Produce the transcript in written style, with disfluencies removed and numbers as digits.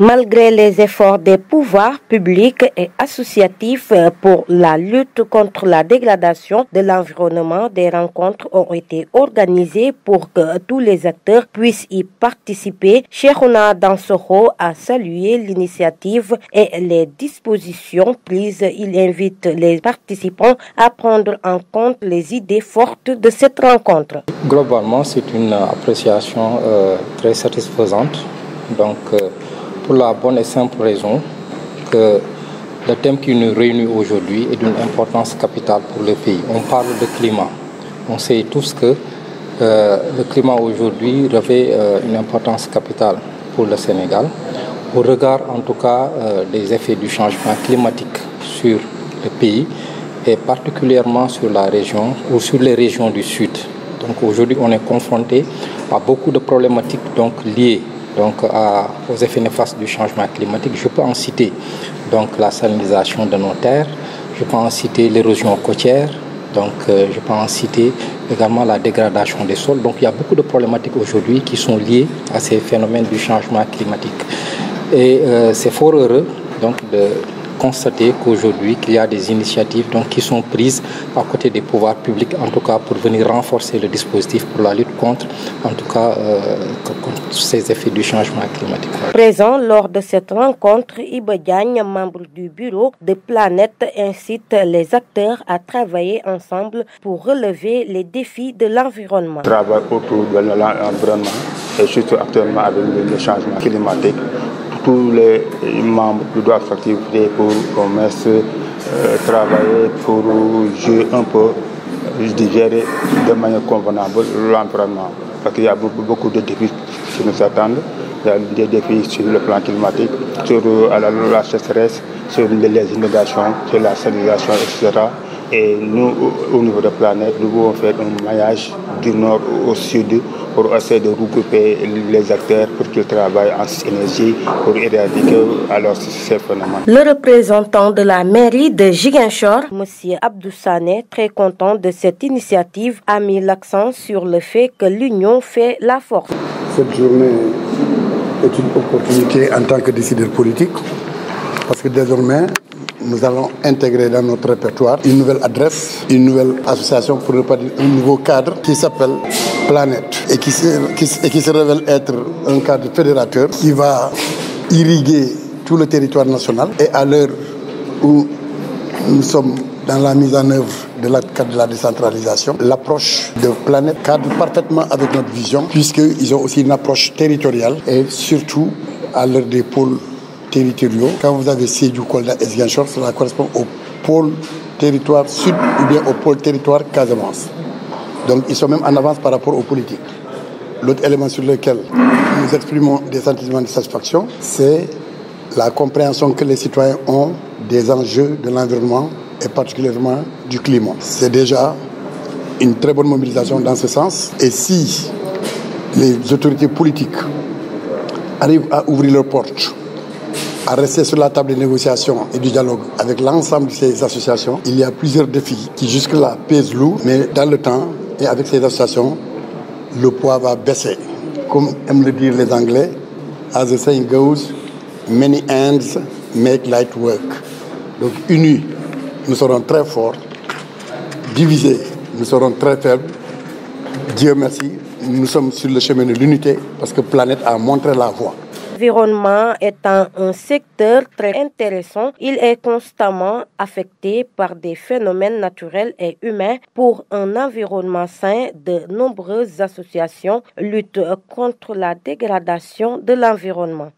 Malgré les efforts des pouvoirs publics et associatifs pour la lutte contre la dégradation de l'environnement, des rencontres ont été organisées pour que tous les acteurs puissent y participer. Cheikhouna Dansokho a salué l'initiative et les dispositions prises. Il invite les participants à prendre en compte les idées fortes de cette rencontre. Globalement, c'est une appréciation très satisfaisante. Pour la bonne et simple raison que le thème qui nous réunit aujourd'hui est d'une importance capitale pour le pays. On parle de climat. On sait tous que le climat aujourd'hui revêt une importance capitale pour le Sénégal, au regard en tout cas des effets du changement climatique sur le pays et particulièrement sur la région ou sur les régions du Sud. Donc aujourd'hui, on est confronté à beaucoup de problématiques liées aux effets néfastes du changement climatique. Je peux en citer la salinisation de nos terres, je peux en citer l'érosion côtière, je peux en citer également la dégradation des sols. Donc il y a beaucoup de problématiques aujourd'hui qui sont liées à ces phénomènes du changement climatique. Et c'est fort heureux de constater qu'aujourd'hui qu'il y a des initiatives qui sont prises à côté des pouvoirs publics, en tout cas pour venir renforcer le dispositif pour la lutte contre ces effets du changement climatique. Présent lors de cette rencontre, Iba Diagne, membre du bureau de Planète, incite les acteurs à travailler ensemble pour relever les défis de l'environnement. Travail autour de l'environnement et surtout actuellement avec le changement climatique. Tous les membres doivent s'activer pour travailler pour jouer un peu, gérer de manière convenable l'environnement. Parce qu'il y a beaucoup de défis qui nous attendent. Il y a des défis sur le plan climatique, sur la sécheresse, sur les inondations, sur la salinisation, etc. Et nous, au niveau de Planète, nous voulons faire un maillage du nord au sud pour essayer de regrouper les acteurs pour qu'ils travaillent en synergie pour éradiquer ces phénomènes. Le représentant de la mairie de Ziguinchor, M. Abdou Sané, très content de cette initiative, a mis l'accent sur le fait que l'union fait la force. Cette journée est une opportunité en tant que décideur politique, parce que désormais, nous allons intégrer dans notre répertoire une nouvelle adresse, une nouvelle association, pour ne pas dire un nouveau cadre qui s'appelle Planète et qui se révèle être un cadre fédérateur qui va irriguer tout le territoire national. Et à l'heure où nous sommes dans la mise en œuvre de la cadre de la décentralisation, l'approche de Planète cadre parfaitement avec notre vision, puisqu'ils ont aussi une approche territoriale et surtout à l'heure des pôles territoriaux. Quand vous avez Sédhiou, Kolda et Ziguinchor, cela correspond au pôle territoire sud ou bien au pôle territoire Casamance. Donc ils sont même en avance par rapport aux politiques. L'autre élément sur lequel nous exprimons des sentiments de satisfaction, c'est la compréhension que les citoyens ont des enjeux de l'environnement et particulièrement du climat. C'est déjà une très bonne mobilisation dans ce sens. Et si les autorités politiques arrivent à ouvrir leurs portes, à rester sur la table des négociations et du dialogue avec l'ensemble de ces associations, il y a plusieurs défis qui jusque-là pèsent lourd, mais dans le temps et avec ces associations, le poids va baisser. Comme aiment le dire les Anglais, as the saying goes, many hands make light work. Donc unis, nous serons très forts, divisés, nous serons très faibles. Dieu merci, nous sommes sur le chemin de l'unité parce que Planète a montré la voie. L'environnement étant un secteur très intéressant, il est constamment affecté par des phénomènes naturels et humains. Pour un environnement sain, de nombreuses associations luttent contre la dégradation de l'environnement.